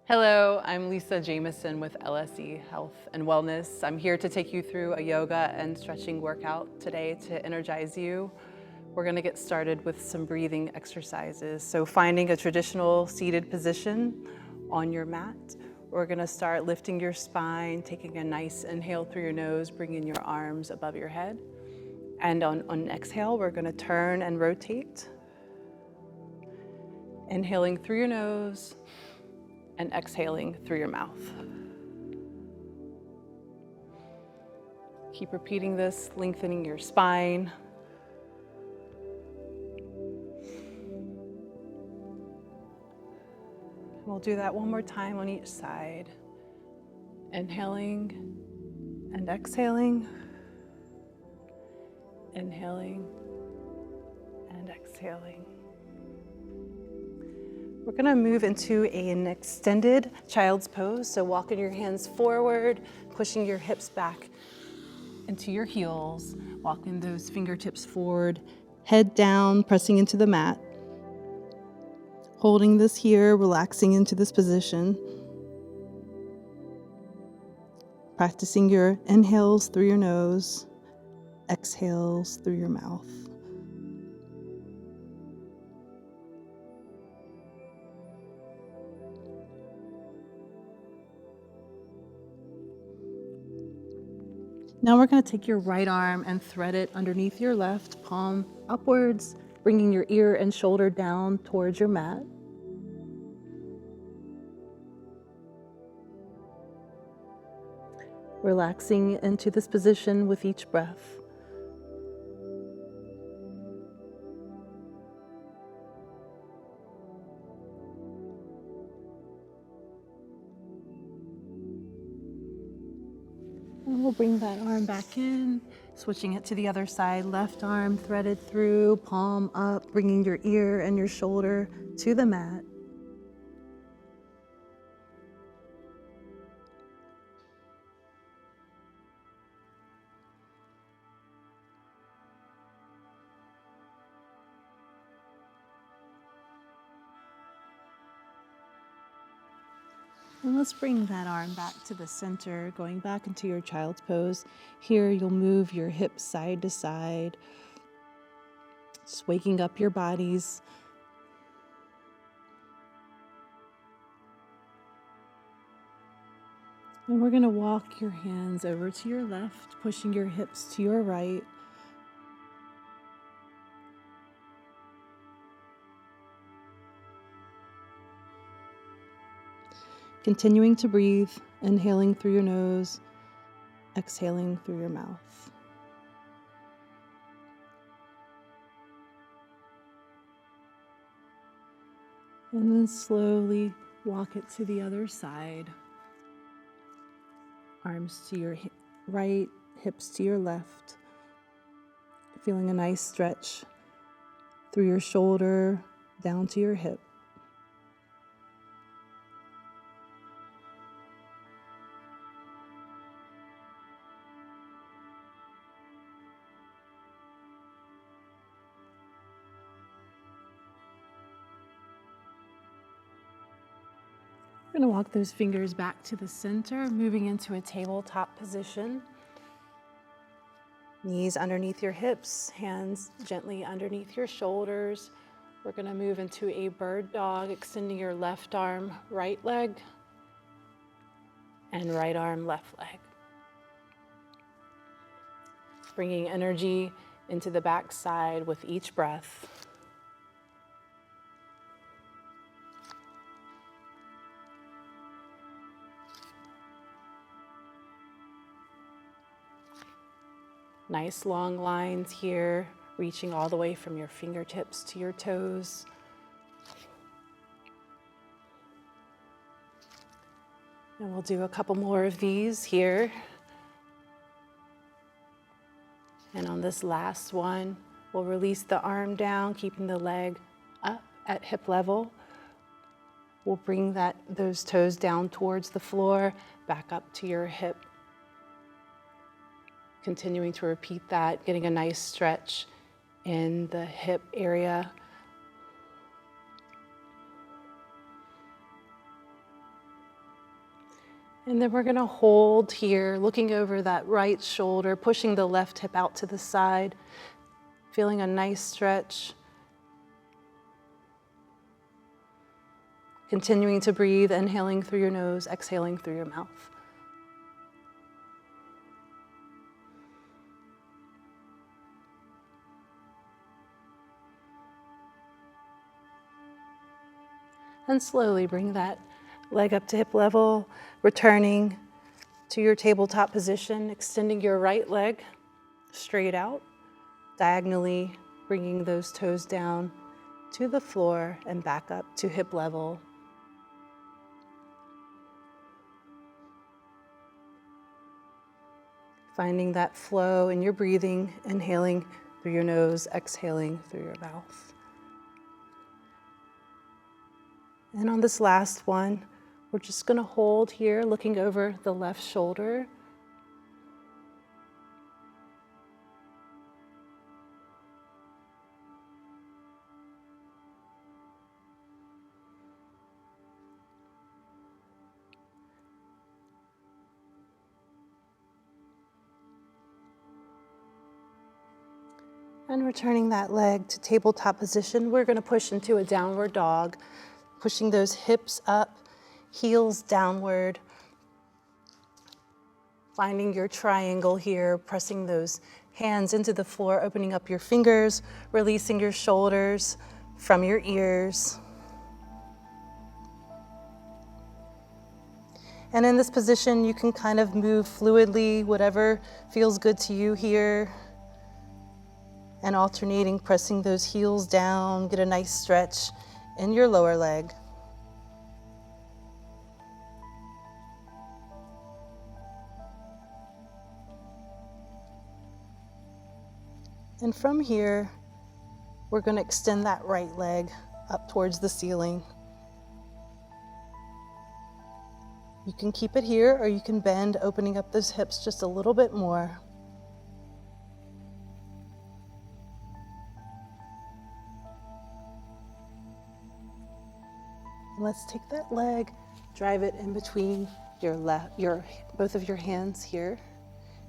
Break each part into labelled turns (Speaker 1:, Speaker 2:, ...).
Speaker 1: Hello, I'm Lisa Jameson with LSE Health and Wellness. I'm here to take you through a yoga and stretching workout today to energize you. We're going to get started with some breathing exercises. So finding a traditional seated position on your mat. We're going to start lifting your spine, taking a nice inhale through your nose, bringing your arms above your head. And on an exhale, we're going to turn and rotate. Inhaling through your nose and exhaling through your mouth. Keep repeating this, lengthening your spine. We'll do that one more time on each side. Inhaling and exhaling. Inhaling and exhaling. We're going to move into an extended child's pose. So walking your hands forward, pushing your hips back into your heels, walking those fingertips forward, head down, pressing into the mat. Holding this here, relaxing into this position. Practicing your inhales through your nose, exhales through your mouth. Now we're going to take your right arm and thread it underneath your left, palm upwards, bringing your ear and shoulder down towards your mat. Relaxing into this position with each breath. And we'll bring that arm back in, switching it to the other side. Left arm threaded through, palm up, bringing your ear and your shoulder to the mat. And let's bring that arm back to the center, going back into your child's pose. Here you'll move your hips side to side, just waking up your bodies. And we're going to walk your hands over to your left, pushing your hips to your right. Continuing to breathe, inhaling through your nose, exhaling through your mouth. And then slowly walk it to the other side. Arms to your right, hips to your left. Feeling a nice stretch through your shoulder, down to your hip. We're going to walk those fingers back to the center, moving into a tabletop position. Knees underneath your hips, hands gently underneath your shoulders. We're going to move into a bird dog, extending your left arm, right leg, and right arm, left leg. Bringing energy into the back side with each breath. Nice long lines here, reaching all the way from your fingertips to your toes. And we'll do a couple more of these here. And on this last one, we'll release the arm down, keeping the leg up at hip level. We'll bring those toes down towards the floor, back up to your hip. Continuing to repeat that, getting a nice stretch in the hip area. And then we're gonna hold here, looking over that right shoulder, pushing the left hip out to the side, feeling a nice stretch. Continuing to breathe, inhaling through your nose, exhaling through your mouth. And slowly bring that leg up to hip level, returning to your tabletop position, extending your right leg straight out, diagonally bringing those toes down to the floor and back up to hip level. Finding that flow in your breathing, inhaling through your nose, exhaling through your mouth. And on this last one, we're just going to hold here, looking over the left shoulder. And returning that leg to tabletop position, we're going to push into a downward dog, pushing those hips up, heels downward. Finding your triangle here, pressing those hands into the floor, opening up your fingers, releasing your shoulders from your ears. And in this position, you can kind of move fluidly, whatever feels good to you here. And alternating, pressing those heels down, get a nice stretch in your lower leg. And from here, we're going to extend that right leg up towards the ceiling. You can keep it here, or you can bend, opening up those hips just a little bit more. Let's take that leg, drive it in between both of your hands here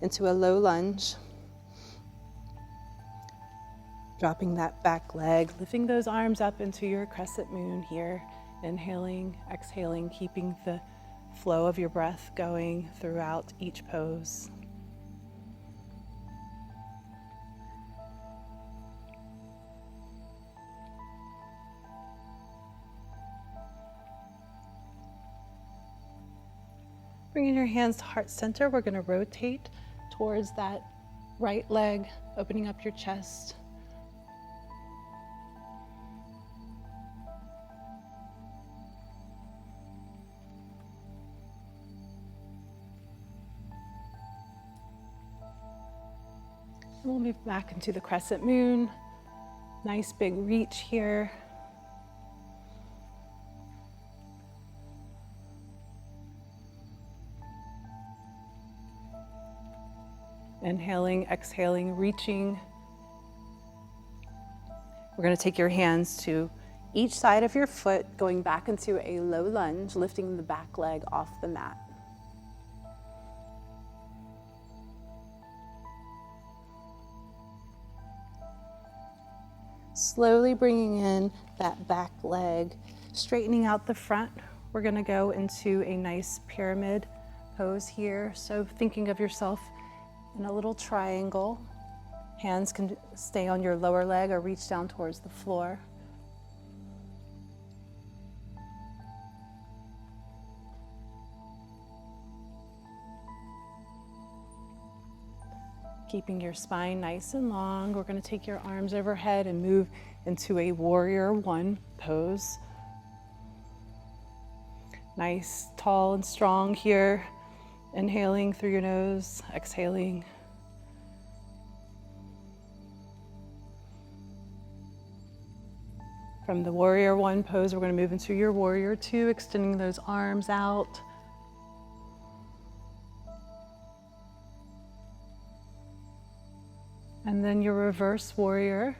Speaker 1: into a low lunge. Dropping that back leg, lifting those arms up into your crescent moon here. Inhaling, exhaling, keeping the flow of your breath going throughout each pose. Bringing your hands to heart center, we're going to rotate towards that right leg, opening up your chest. And we'll move back into the crescent moon. Nice big reach here. Inhaling, exhaling, reaching. We're going to take your hands to each side of your foot, going back into a low lunge, lifting the back leg off the mat. Slowly bringing in that back leg, straightening out the front. We're going to go into a nice pyramid pose here. So thinking of yourself in a little triangle. Hands can stay on your lower leg or reach down towards the floor. Keeping your spine nice and long, we're going to take your arms overhead and move into a warrior one pose. Nice, tall and strong here. Inhaling through your nose, exhaling. From the warrior one pose, we're going to move into your warrior two, extending those arms out. And then your reverse warrior.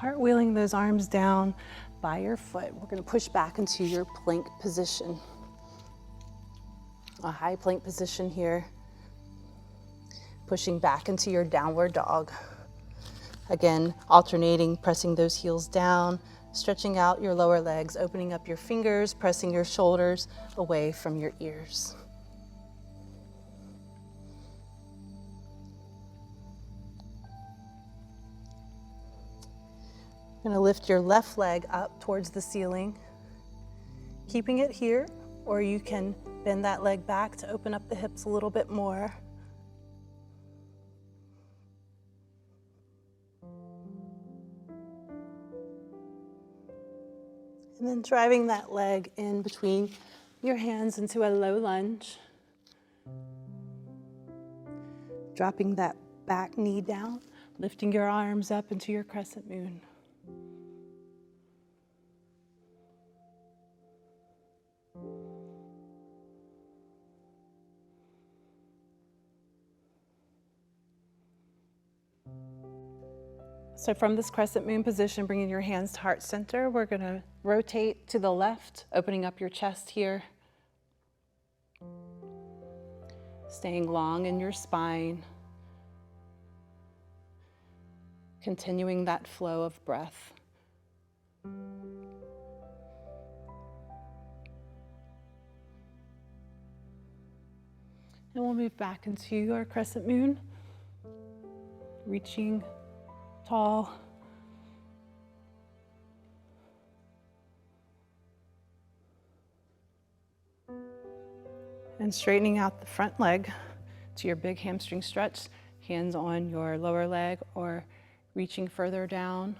Speaker 1: cartwheeling those arms down by your foot. We're going to push back into your plank position. A high plank position here. Pushing back into your downward dog. Again, alternating, pressing those heels down, stretching out your lower legs, opening up your fingers, pressing your shoulders away from your ears. You're going to lift your left leg up towards the ceiling, keeping it here, or you can bend that leg back to open up the hips a little bit more. And then driving that leg in between your hands into a low lunge. Dropping that back knee down, lifting your arms up into your crescent moon. So from this crescent moon position, bringing your hands to heart center, we're going to rotate to the left, opening up your chest here. Staying long in your spine. Continuing that flow of breath. And we'll move back into our crescent moon, reaching tall. And straightening out the front leg to your big hamstring stretch, hands on your lower leg or reaching further down.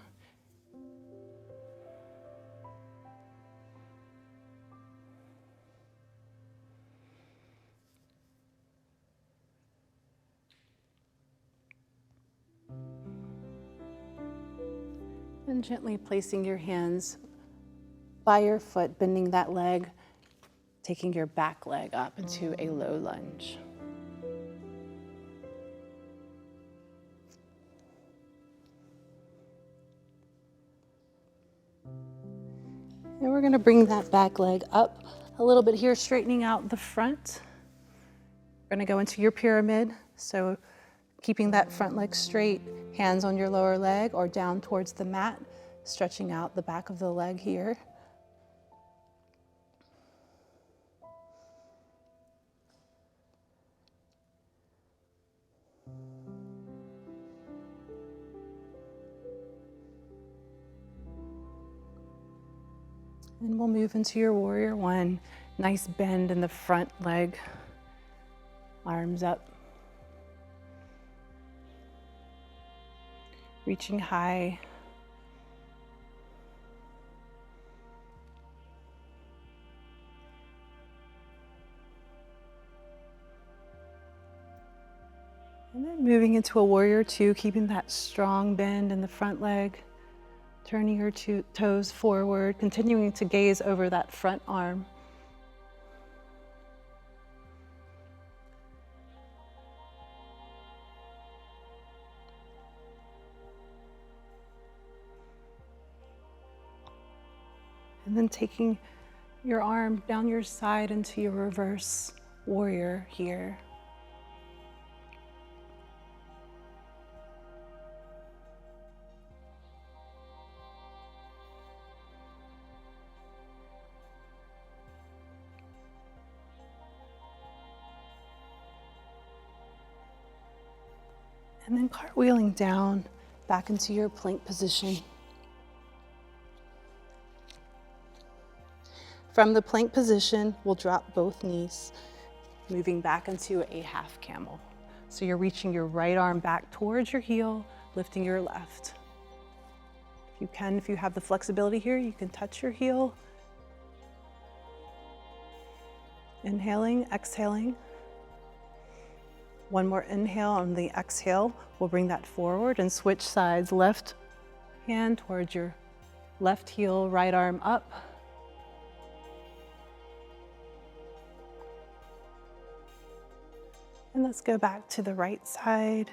Speaker 1: And gently placing your hands by your foot, bending that leg, taking your back leg up into a low lunge. And we're going to bring that back leg up a little bit here, straightening out the front. We're going to go into your pyramid, so keeping that front leg straight, hands on your lower leg or down towards the mat, stretching out the back of the leg here. And we'll move into your warrior one. Nice bend in the front leg, arms up. Reaching high. And then moving into a warrior two, keeping that strong bend in the front leg. Turning your toes forward, continuing to gaze over that front arm. And then taking your arm down your side into your reverse warrior here. And then cartwheeling down back into your plank position. From the plank position, we'll drop both knees, moving back into a half camel. So you're reaching your right arm back towards your heel, lifting your left. If you have the flexibility here, you can touch your heel. Inhaling, exhaling. One more inhale on the exhale. We'll bring that forward and switch sides. Left hand towards your left heel, right arm up. And let's go back to the right side,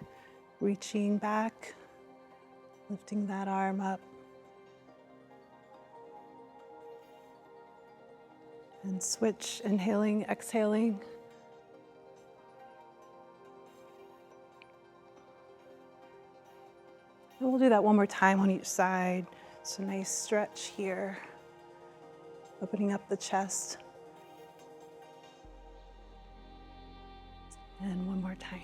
Speaker 1: reaching back, lifting that arm up, And switch, inhaling, exhaling. And we'll do that one more time on each side. It's a nice stretch here, opening up the chest. And one more time.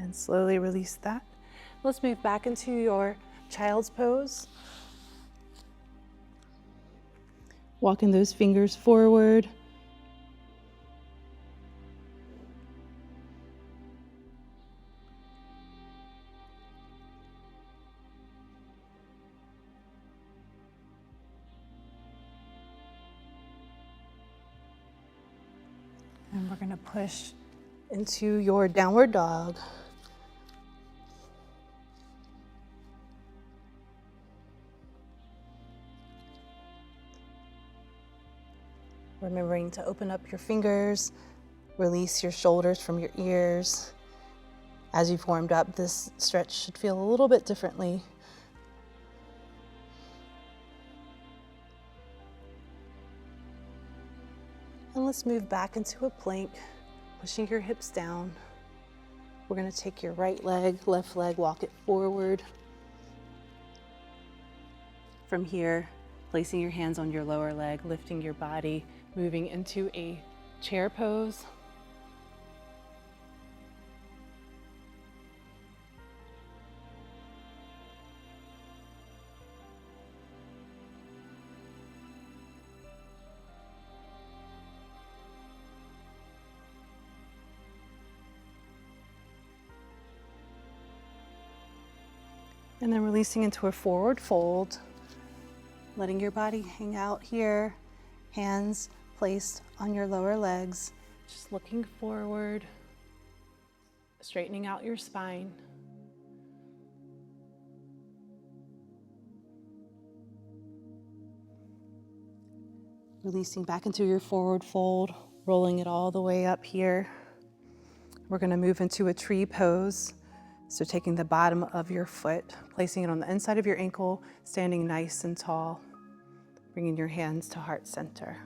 Speaker 1: And slowly release that. Let's move back into your child's pose. Walking those fingers forward. And we're going to push into your downward dog. Remembering to open up your fingers, release your shoulders from your ears. As you've warmed up, this stretch should feel a little bit differently. And let's move back into a plank, pushing your hips down. We're going to take your right leg, left leg, walk it forward. From here, placing your hands on your lower leg, lifting your body, moving into a chair pose. And then releasing into a forward fold, letting your body hang out here, hands placed on your lower legs, just looking forward, straightening out your spine. Releasing back into your forward fold, rolling it all the way up here. We're going to move into a tree pose. So taking the bottom of your foot, placing it on the inside of your ankle, standing nice and tall, bringing your hands to heart center.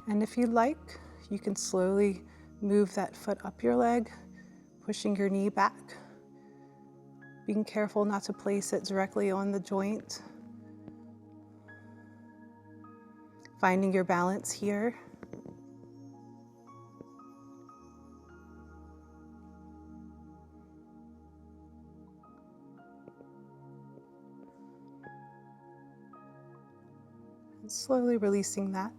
Speaker 1: And if you'd like, you can slowly move that foot up your leg, pushing your knee back, being careful not to place it directly on the joint. Finding your balance here. And slowly releasing that.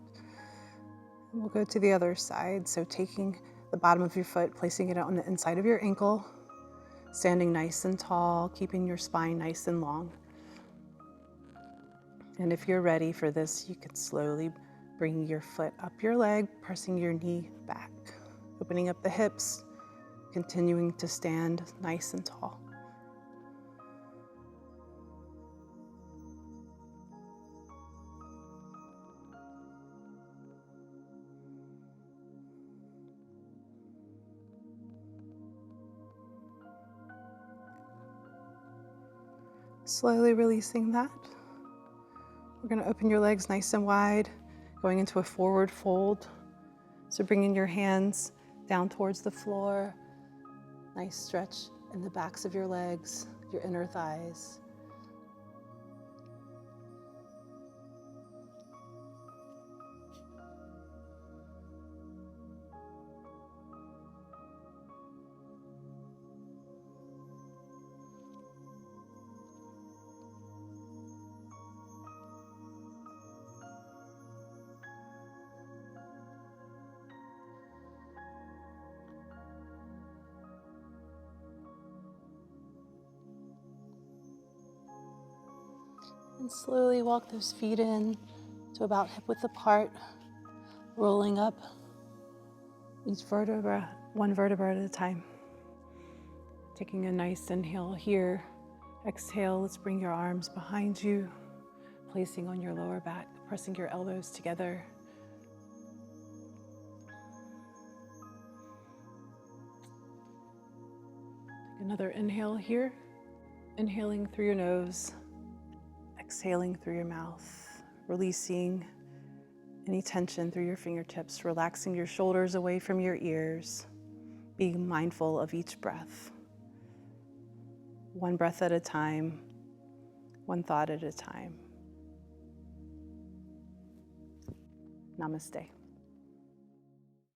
Speaker 1: And we'll go to the other side. So taking the bottom of your foot, placing it on the inside of your ankle, standing nice and tall, keeping your spine nice and long. And if you're ready for this, you can slowly bring your foot up your leg, pressing your knee back, opening up the hips, continuing to stand nice and tall. Slowly releasing that. We're going to open your legs nice and wide, going into a forward fold. So bringing your hands down towards the floor. Nice stretch in the backs of your legs, your inner thighs. And slowly walk those feet in to about hip width apart, rolling up each vertebra, one vertebra at a time. Taking a nice inhale here. Exhale, let's bring your arms behind you, placing on your lower back, pressing your elbows together. Another inhale here. Inhaling through your nose, exhaling through your mouth, releasing any tension through your fingertips, relaxing your shoulders away from your ears, being mindful of each breath. One breath at a time, one thought at a time. Namaste.